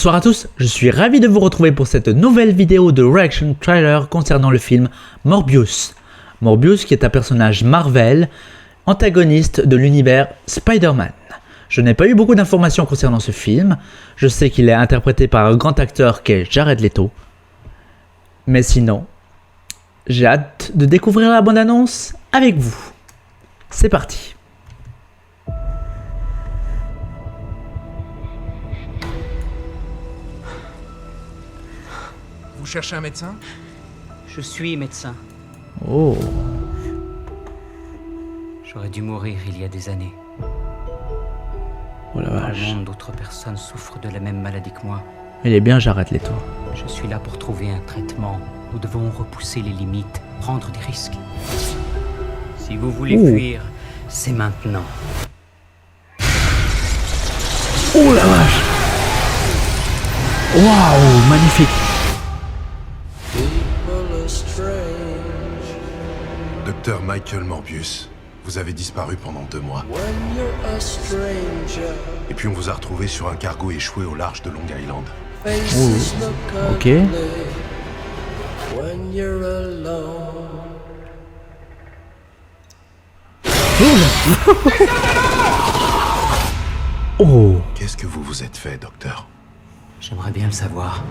Bonsoir à tous, je suis ravi de vous retrouver pour cette nouvelle vidéo de reaction trailer concernant le film Morbius. Morbius qui est un personnage Marvel, antagoniste de l'univers Spider-Man. Je n'ai pas eu beaucoup d'informations concernant ce film, je sais qu'il est interprété par un grand acteur qui est Jared Leto. Mais sinon, j'ai hâte de découvrir la bande-annonce avec vous. C'est parti. Vous cherchez un médecin? Je suis médecin. Oh, J'aurais dû mourir il y a des années. oh la Dans le vache. monde, d'autres personnes souffrent de la même maladie que moi. Il est bien Jared Leto. Je suis là pour trouver un traitement. Nous devons repousser les limites, prendre des risques. Si vous voulez fuir, c'est maintenant. Oh la vache. Waouh, magnifique. Docteur Michael Morbius, vous avez disparu pendant 2 mois. Et puis on vous a retrouvé sur un cargo échoué au large de Long Island. Ok. Oh. Qu'est-ce que vous vous êtes fait, docteur? J'aimerais bien le savoir.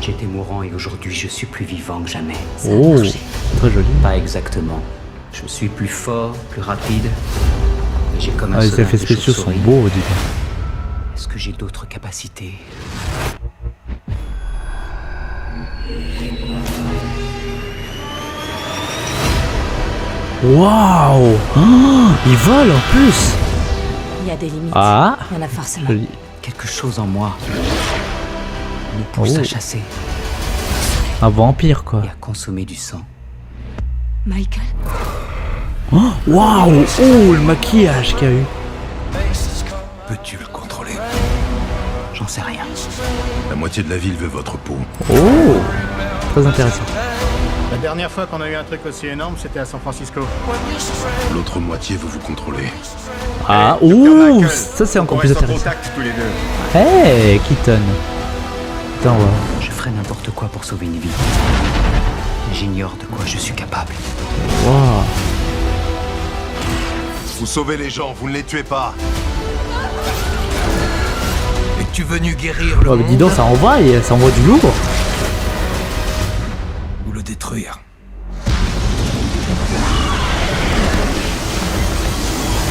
J'étais mourant et aujourd'hui je suis plus vivant que jamais. Ça a Oh, marché. très joli. Pas exactement. Je suis plus fort, plus rapide. Et j'ai comme un Ah, les soleil effets de spéciaux sont chauve-souris. beaux, dis donc. Est-ce que j'ai d'autres capacités? Waouh. Oh, il vole en plus. Il y a des limites. Ah, Il y en a forcément. joli. Quelque chose en moi nous pousse Oh. à chasser Un vampire quoi. et à consommer du sang. Michael, Waouh. Oh, le maquillage qu'il y a eu. Peux-tu le contrôler? J'en sais rien. La moitié de la ville veut votre peau. Oh, très intéressant. La dernière fois qu'on a eu un truc aussi énorme, c'était à San Francisco. L'autre moitié veut vous contrôler. Ah, Dr. ouh, Michael, ça c'est encore on plus reste en intéressant. contact tous les deux. Hey, Keaton. Attends, ouais. Je ferai n'importe quoi pour sauver une vie. Mais j'ignore de quoi je suis capable. Waouh. Vous sauvez les gens, vous ne les tuez pas. Es-tu venu guérir le Oh, mais dis donc, ça envoie du lourd. ou le détruire?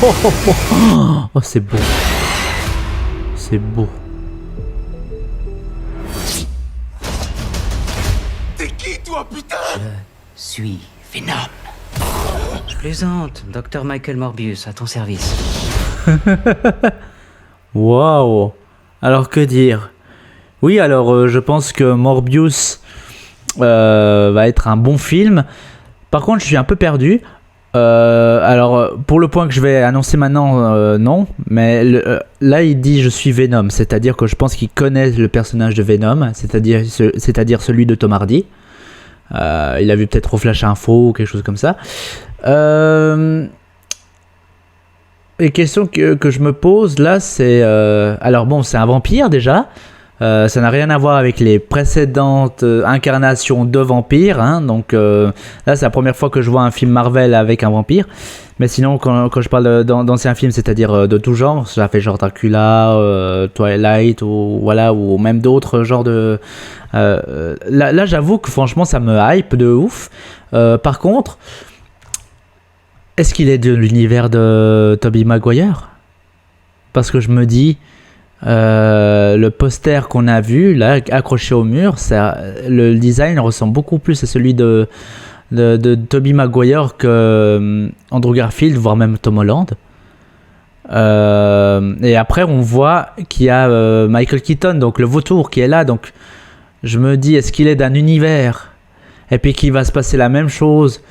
Oh, c'est beau. C'est beau. T'es qui toi, putain? Suis Venom. Je plaisante, Dr. Michael Morbius, à ton service. Waouh. Alors que dire? Oui, alors je pense que Morbius va être un bon film. Par contre, je suis un peu perdu. Alors, pour le point que je vais annoncer maintenant, non. Mais là, il dit je suis Venom. C'est-à-dire que je pense qu'il connaît le personnage de Venom. C'est-à-dire celui de Tom Hardy. Il a vu peut-être au Flash Info ou quelque chose comme ça. Les questions que je me pose là, c'est... alors bon, c'est un vampire déjà. Ça n'a rien à voir avec les précédentes incarnations de vampires. Hein, donc là, c'est la première fois que je vois un film Marvel avec un vampire. Mais sinon, quand je parle d'anciens films, c'est-à-dire de tout genre, ça fait genre Dracula, Twilight, ou, voilà, ou même d'autres genres de... là, j'avoue que franchement, ça me hype de ouf. Par contre... Est-ce qu'il est de l'univers de Tobey Maguire? Parce que je me dis, le poster qu'on a vu, là, accroché au mur, le design ressemble beaucoup plus à celui de Tobey Maguire que Andrew Garfield, voire même Tom Holland. Et après, on voit qu'il y a Michael Keaton, donc le vautour qui est là. Donc, je me dis, est-ce qu'il est d'un univers? Et puis qu'il va se passer la même chose?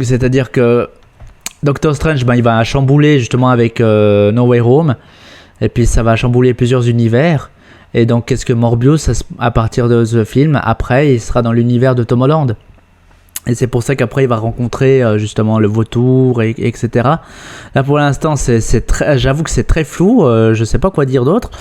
C'est-à-dire que Doctor Strange, il va chambouler justement avec No Way Home, et puis ça va chambouler plusieurs univers. Et donc, qu'est-ce que Morbius, à partir de ce film, après, il sera dans l'univers de Tom Holland. Et c'est pour ça qu'après il va rencontrer justement le vautour, etc. Là pour l'instant, j'avoue que c'est très flou, je sais pas quoi dire d'autre.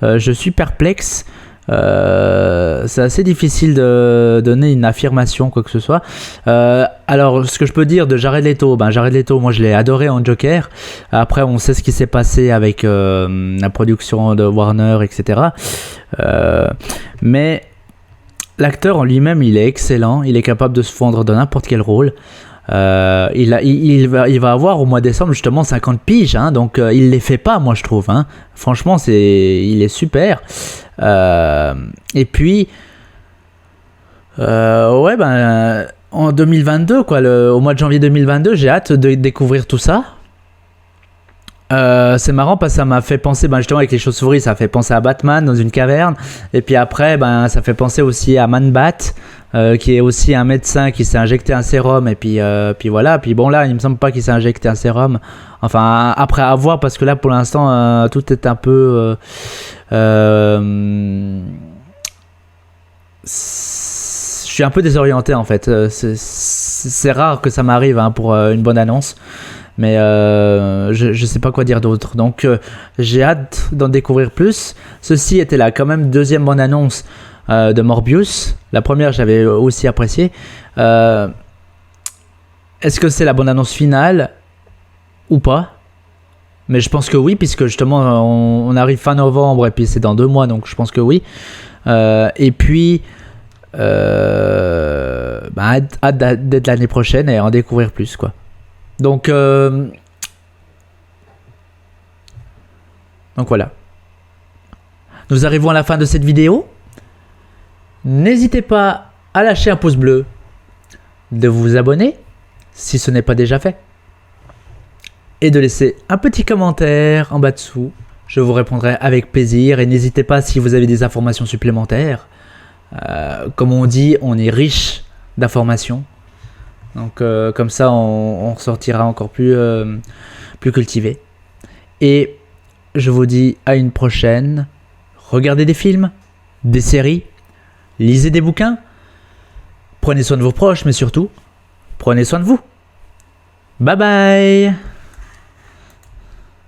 Je suis perplexe. C'est assez difficile de donner une affirmation, quoi que ce soit. Alors, ce que je peux dire de Jared Leto, Jared Leto, moi je l'ai adoré en Joker. Après, on sait ce qui s'est passé avec la production de Warner, etc. Mais l'acteur en lui-même, il est excellent. Il est capable de se fondre dans n'importe quel rôle. Il va avoir au mois de décembre justement 50 piges, hein, donc il les fait pas, moi je trouve. Hein. Franchement, il est super. Et puis, en 2022, quoi, au mois de janvier 2022, j'ai hâte de découvrir tout ça. C'est marrant parce que ça m'a fait penser, justement avec les chauves-souris, ça fait penser à Batman dans une caverne. Et puis après, ça fait penser aussi à Man-Bat, qui est aussi un médecin qui s'est injecté un sérum. Et puis voilà. Puis bon, là, il me semble pas qu'il s'est injecté un sérum. Enfin, après à voir, parce que là, pour l'instant, tout est un peu... je suis un peu désorienté en fait. C'est rare que ça m'arrive pour une bonne annonce. Mais je sais pas quoi dire d'autre. Donc j'ai hâte d'en découvrir plus. Ceci était là quand même deuxième bonne annonce de Morbius. La première j'avais aussi apprécié. Est-ce que c'est la bonne annonce finale ou pas? Mais je pense que oui, puisque justement on arrive fin novembre et puis c'est dans 2 mois, donc je pense que oui. Et puis hâte d'être l'année prochaine et en découvrir plus, quoi. Donc voilà. Nous arrivons à la fin de cette vidéo. N'hésitez pas à lâcher un pouce bleu, de vous abonner si ce n'est pas déjà fait, et de laisser un petit commentaire en bas dessous. Je vous répondrai avec plaisir. Et n'hésitez pas si vous avez des informations supplémentaires. Comme on dit, on est riche d'informations. Donc comme ça, on ressortira encore plus cultivé. Et je vous dis à une prochaine. Regardez des films, des séries, lisez des bouquins. Prenez soin de vos proches, mais surtout, prenez soin de vous. Bye bye.